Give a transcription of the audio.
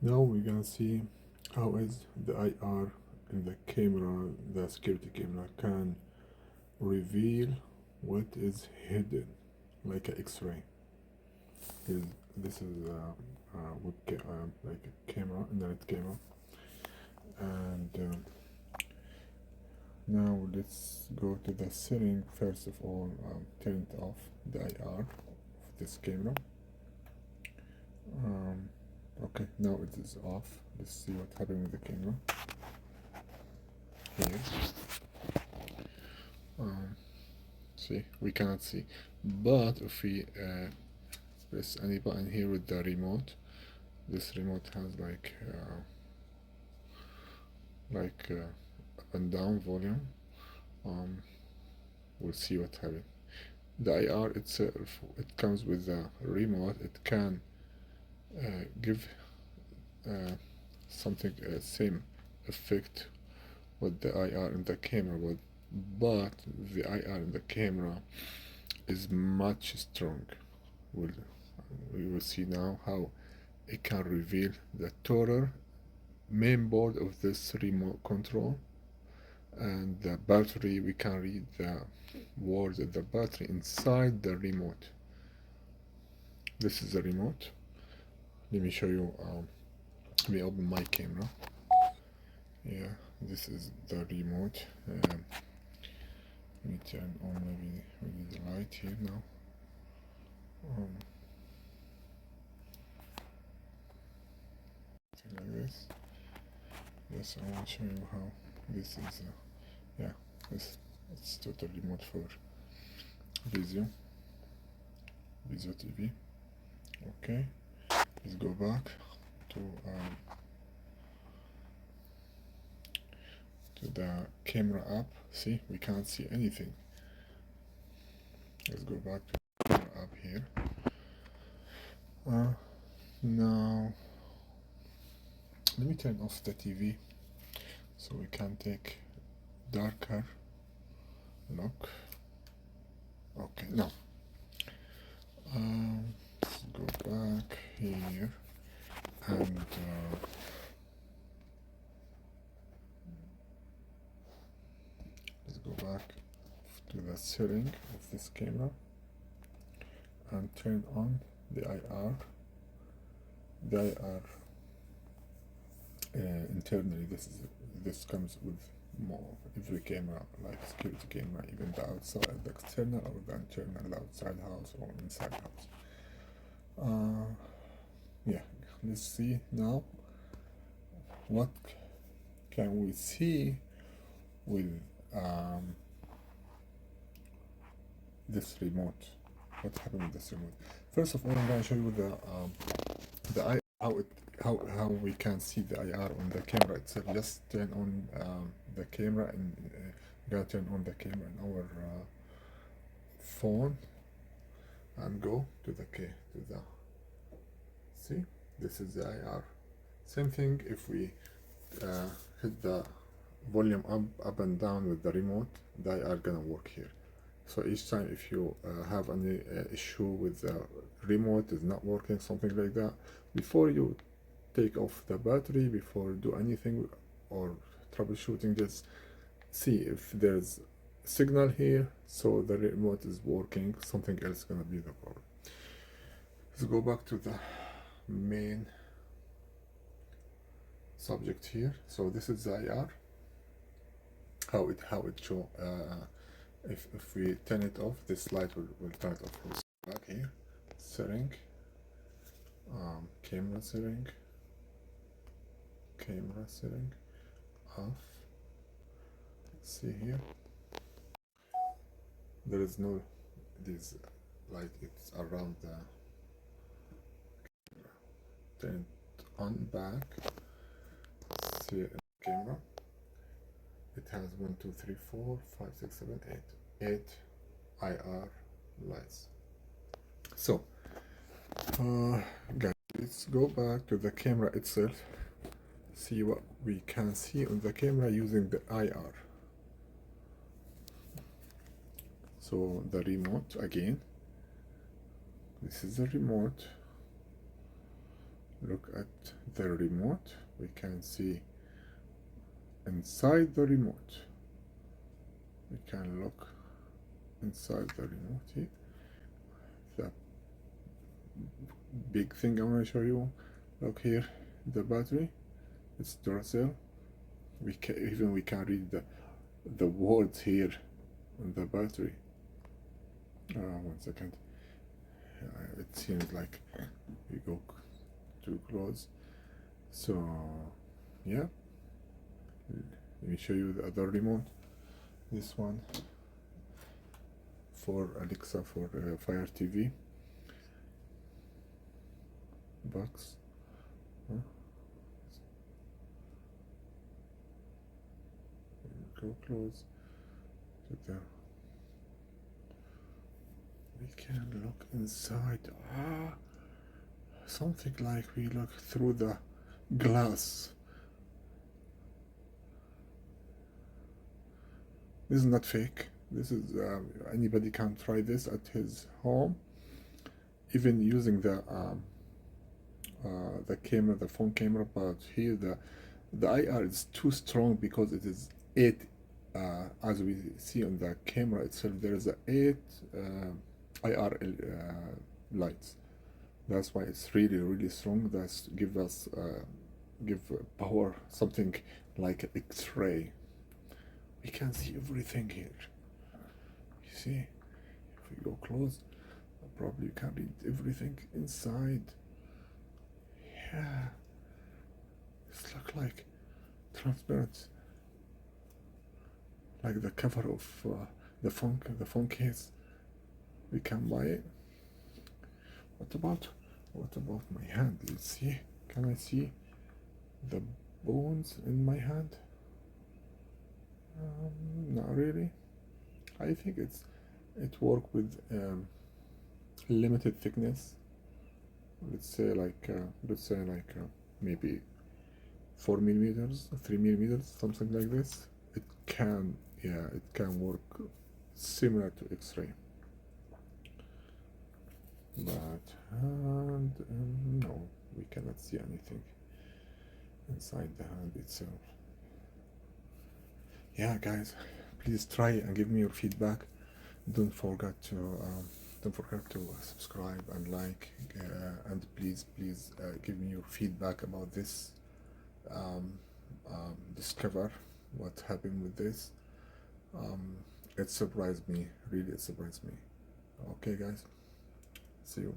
Now we're gonna see how is the IR in the camera, the security camera can reveal what is hidden, like an X-ray. This is like a camera, internet camera, and now let's go to the setting. First of all, turn it off the IR of this camera. Okay, now it is off. Let's see what happened with the camera here. See, we cannot see, but if we press any button here with the remote, this remote has up and down volume. We'll see what happened. The IR itself, it comes with a remote. It can give something same effect with the IR in the camera, but the IR in the camera is much strong. We will see now how it can reveal the total main board of this remote control, and the battery. We can read the words of the battery inside the remote. This is the remote. Let me show you. Let me open my camera. Yeah, this is the remote. Let me turn on, maybe we need the light here now. Something like this. Yes, I want to show you how this is. Yeah, it's total remote for Visio TV. Okay, let's go back to the camera app. See, we can't see anything. Let's go back to the camera app here. Now let me turn off the TV so we can take darker look. Okay, now let's go back here and let's go back to the setting of this camera and turn on the IR. The IR internally, this comes with more every camera, like security camera, even the outside, the external or the internal, outside house or inside house. Yeah, let's see now what can we see with this remote. What happened with this remote? First of all, I'm going to show you the how we can see the IR on the camera itself. Just turn on the camera, and gotta turn on the camera in our phone and go to the see, this is the IR. Same thing if we hit the volume up and down with the remote, the IR gonna work here. So each time if you have any issue with the remote is not working, something like that, before you take off the battery, before you do anything or troubleshooting, just see if there's signal here, so the remote is working, something else is gonna be the problem. Let's go back to the main subject here. So this is the IR, how it show. If we turn it off, this light will turn it off. Let's go back here, setting, camera setting, off. Let's see here, there is no this light, it's around the camera. Turn it on back. See camera, it has 1 2 3 4 5 6 7 8 IR lights. So guys, let's go back to the camera itself, see what we can see on the camera using the IR. So the remote again, this is the remote. look at the remote, we can see inside the remote. We can look inside the remote here. The big thing I want to show you, look here, the battery, it's Duracell. We can read the words here on the battery. 1 second. It seems like we go too close. So yeah, let me show you the other remote. This one for Alexa, for Fire TV box. Go close to the. We can look inside. Something like we look through the glass. This is not fake. This is anybody can try this at his home, even using the camera, the phone camera. But here the IR is too strong because it is 8. As we see on the camera itself, there is a 8 IR lights. That's why it's really strong. That's give power, something like X-ray. We can see everything here. You see, if we go close, probably you can read everything inside. Yeah, it's look like transparent, like the cover of the phone case. We can buy it. What about my hand? Let's see. Can I see the bones in my hand? Not really. I think it work with limited thickness. Let's say like maybe 4 millimeters, 3 millimeters, something like this. It can work similar to X-ray. But no, we cannot see anything inside the hand itself. Yeah, guys, please try and give me your feedback. Don't forget to subscribe and like, and please give me your feedback about this discover what happened with this. It surprised me, really. It surprised me. Okay, guys, see you.